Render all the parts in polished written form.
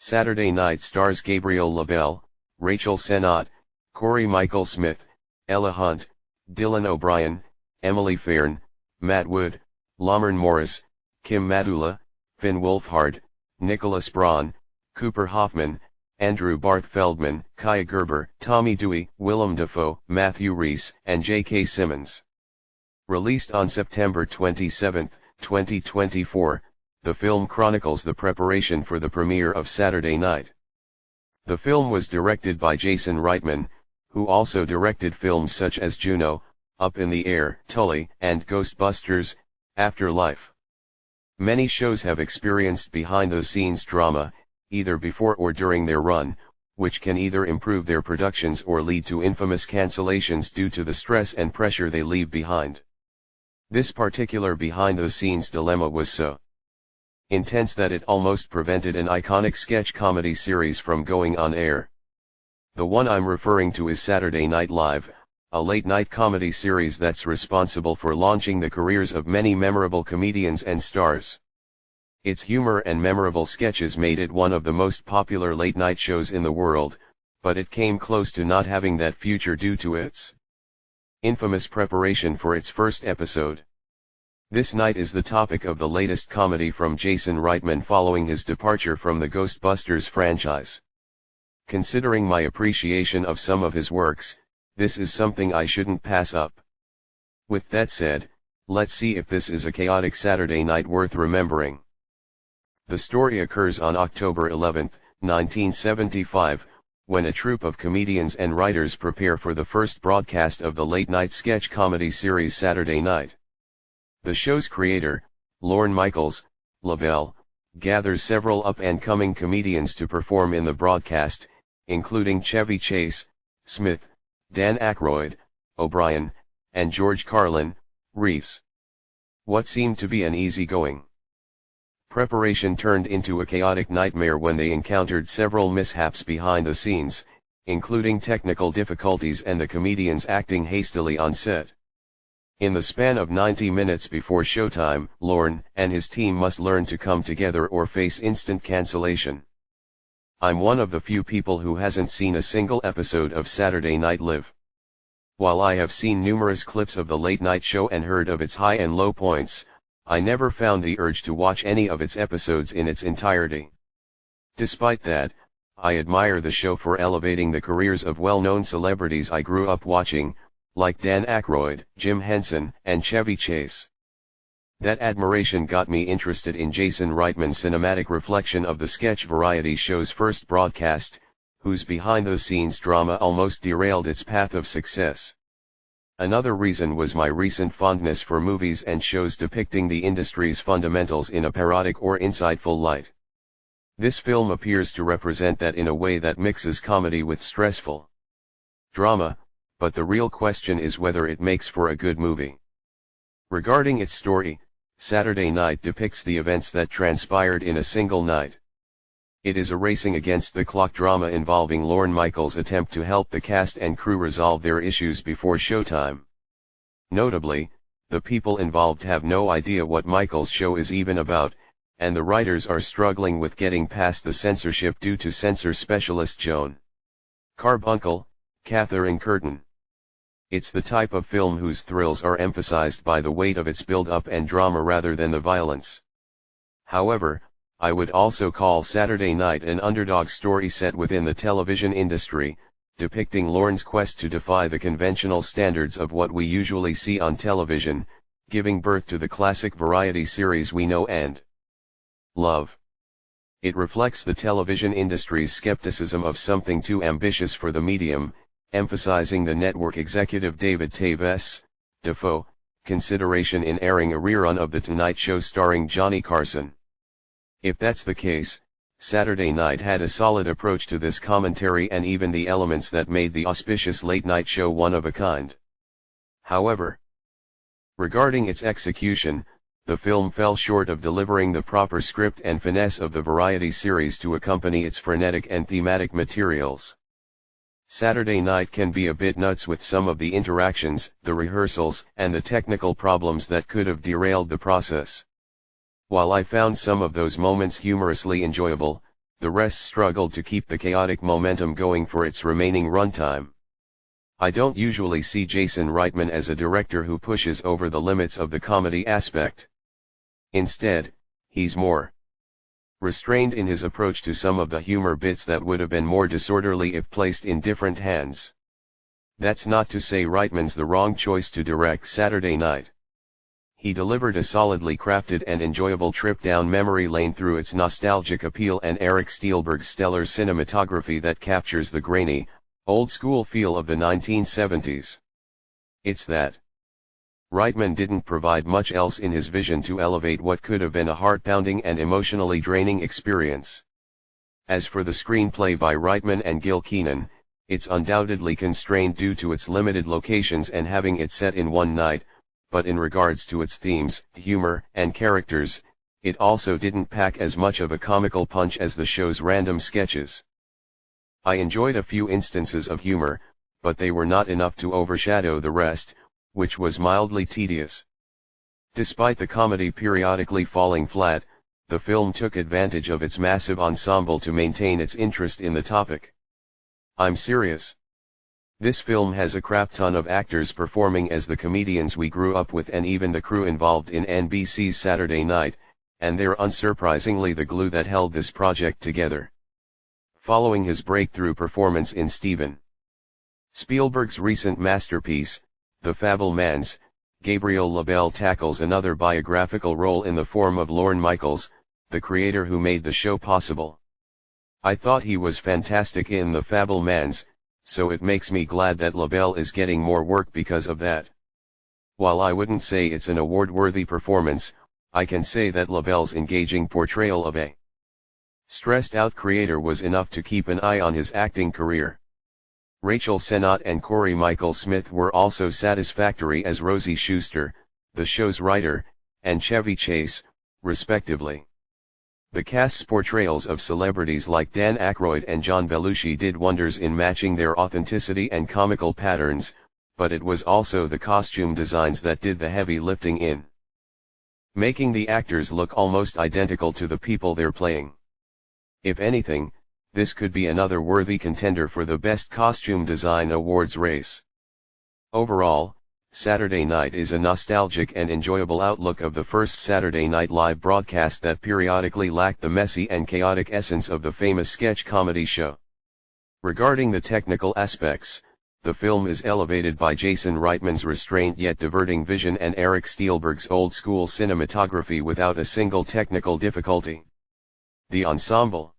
Saturday Night stars Gabriel LaBelle, Rachel Sennott, Corey Michael Smith, Ella Hunt, Dylan O'Brien, Emily Fairn, Matt Wood, Lamern Morris, Kim Madula, Finn Wolfhard, Nicholas Braun, Cooper Hoffman, Andrew Barth Feldman, Kaya Gerber, Tommy Dewey, Willem Dafoe, Matthew Rhys, and J.K. Simmons. Released on September 27, 2024, the film chronicles the preparation for the premiere of Saturday Night. The film was directed by Jason Reitman, who also directed films such as Juno, Up in the Air, Tully, and Ghostbusters, Afterlife. Many shows have experienced behind-the-scenes drama, either before or during their run, which can either improve their productions or lead to infamous cancellations due to the stress and pressure they leave behind. This particular behind-the-scenes dilemma was so intense that it almost prevented an iconic sketch comedy series from going on air. The one I'm referring to is Saturday Night Live, a late-night comedy series that's responsible for launching the careers of many memorable comedians and stars. Its humor and memorable sketches made it one of the most popular late-night shows in the world, but it came close to not having that future due to its infamous preparation for its first episode. This night is the topic of the latest comedy from Jason Reitman following his departure from the Ghostbusters franchise. Considering my appreciation of some of his works, this is something I shouldn't pass up. With that said, let's see if this is a chaotic Saturday night worth remembering. The story occurs on October 11, 1975, when a troupe of comedians and writers prepare for the first broadcast of the late-night sketch comedy series Saturday Night. The show's creator, Lorne Michaels, LaBelle, gathers several up-and-coming comedians to perform in the broadcast, including Chevy Chase, Smith, Dan Aykroyd, O'Brien, and George Carlin, Rhys. What seemed to be an easygoing preparation turned into a chaotic nightmare when they encountered several mishaps behind the scenes, including technical difficulties and the comedians acting hastily on set. In the span of 90 minutes before showtime, Lorne and his team must learn to come together or face instant cancellation. I'm one of the few people who hasn't seen a single episode of Saturday Night Live. While I have seen numerous clips of the late-night show and heard of its high and low points, I never found the urge to watch any of its episodes in its entirety. Despite that, I admire the show for elevating the careers of well-known celebrities I grew up watching, like Dan Aykroyd, Jim Henson, and Chevy Chase. That admiration got me interested in Jason Reitman's cinematic reflection of the sketch variety show's first broadcast, whose behind-the-scenes drama almost derailed its path of success. Another reason was my recent fondness for movies and shows depicting the industry's fundamentals in a parodic or insightful light. This film appears to represent that in a way that mixes comedy with stressful drama, but the real question is whether it makes for a good movie. Regarding its story, Saturday Night depicts the events that transpired in a single night. It is a racing against the clock drama involving Lorne Michaels' attempt to help the cast and crew resolve their issues before showtime. Notably, the people involved have no idea what Michaels' show is even about, and the writers are struggling with getting past the censorship due to censor specialist Joan Carbuncle, Katherine Curtin. It's the type of film whose thrills are emphasized by the weight of its build-up and drama rather than the violence. However, I would also call Saturday Night an underdog story set within the television industry, depicting Lorne's quest to defy the conventional standards of what we usually see on television, giving birth to the classic variety series we know and love. It reflects the television industry's skepticism of something too ambitious for the medium, emphasizing the network executive David Taves, Dafoe, consideration in airing a rerun of The Tonight Show starring Johnny Carson. If that's the case, Saturday Night had a solid approach to this commentary and even the elements that made the auspicious late-night show one of a kind. However, regarding its execution, the film fell short of delivering the proper script and finesse of the variety series to accompany its frenetic and thematic materials. Saturday Night can be a bit nuts with some of the interactions, the rehearsals, and the technical problems that could have derailed the process. While I found some of those moments humorously enjoyable, the rest struggled to keep the chaotic momentum going for its remaining runtime. I don't usually see Jason Reitman as a director who pushes over the limits of the comedy aspect. Instead, he's more restrained in his approach to some of the humor bits that would have been more disorderly if placed in different hands. That's not to say Reitman's the wrong choice to direct Saturday Night. He delivered a solidly crafted and enjoyable trip down memory lane through its nostalgic appeal and Eric Steelberg's stellar cinematography that captures the grainy, old-school feel of the 1970s. It's that Reitman didn't provide much else in his vision to elevate what could have been a heart-pounding and emotionally draining experience. As for the screenplay by Reitman and Gil Kenan, it's undoubtedly constrained due to its limited locations and having it set in one night, but in regards to its themes, humor, and characters, it also didn't pack as much of a comical punch as the show's random sketches. I enjoyed a few instances of humor, but they were not enough to overshadow the rest, which was mildly tedious. Despite the comedy periodically falling flat, the film took advantage of its massive ensemble to maintain its interest in the topic. I'm serious. This film has a crap ton of actors performing as the comedians we grew up with and even the crew involved in NBC's Saturday Night, and they're unsurprisingly the glue that held this project together. Following his breakthrough performance in Steven Spielberg's recent masterpiece, The Fabelmans, Gabriel LaBelle tackles another biographical role in the form of Lorne Michaels, the creator who made the show possible. I thought he was fantastic in The Fabelmans, so it makes me glad that LaBelle is getting more work because of that. While I wouldn't say it's an award-worthy performance, I can say that LaBelle's engaging portrayal of a stressed-out creator was enough to keep an eye on his acting career. Rachel Sennott and Cory Michael Smith were also satisfactory as Rosie Schuster, the show's writer, and Chevy Chase, respectively. The cast's portrayals of celebrities like Dan Aykroyd and John Belushi did wonders in matching their authenticity and comical patterns, but it was also the costume designs that did the heavy lifting in making the actors look almost identical to the people they're playing. If anything, this could be another worthy contender for the Best Costume Design Awards race. Overall, Saturday Night is a nostalgic and enjoyable outlook of the first Saturday Night Live broadcast that periodically lacked the messy and chaotic essence of the famous sketch comedy show. Regarding the technical aspects, the film is elevated by Jason Reitman's restrained yet diverting vision and Eric Steelberg's old-school cinematography without a single technical difficulty. The ensemble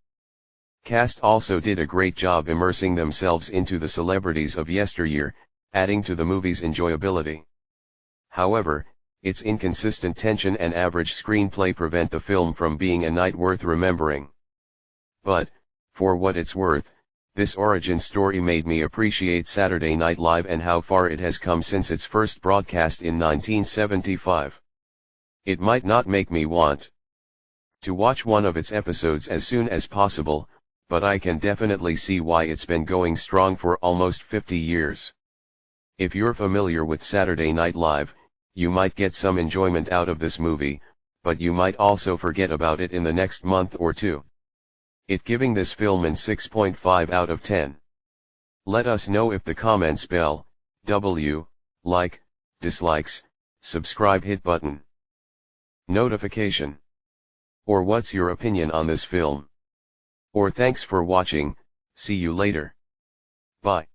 cast also did a great job immersing themselves into the celebrities of yesteryear, adding to the movie's enjoyability. However, its inconsistent tension and average screenplay prevent the film from being a night worth remembering. But, for what it's worth, this origin story made me appreciate Saturday Night Live and how far it has come since its first broadcast in 1975. It might not make me want to watch one of its episodes as soon as possible, but I can definitely see why it's been going strong for almost 50 years. If you're familiar with Saturday Night Live, you might get some enjoyment out of this movie, but you might also forget about it in the next month or two. It giving this film an 6.5 out of 10. Let us know if the comments bell, like, dislikes, subscribe hit button, notification. Or what's your opinion on this film? Or thanks for watching, see you later. Bye.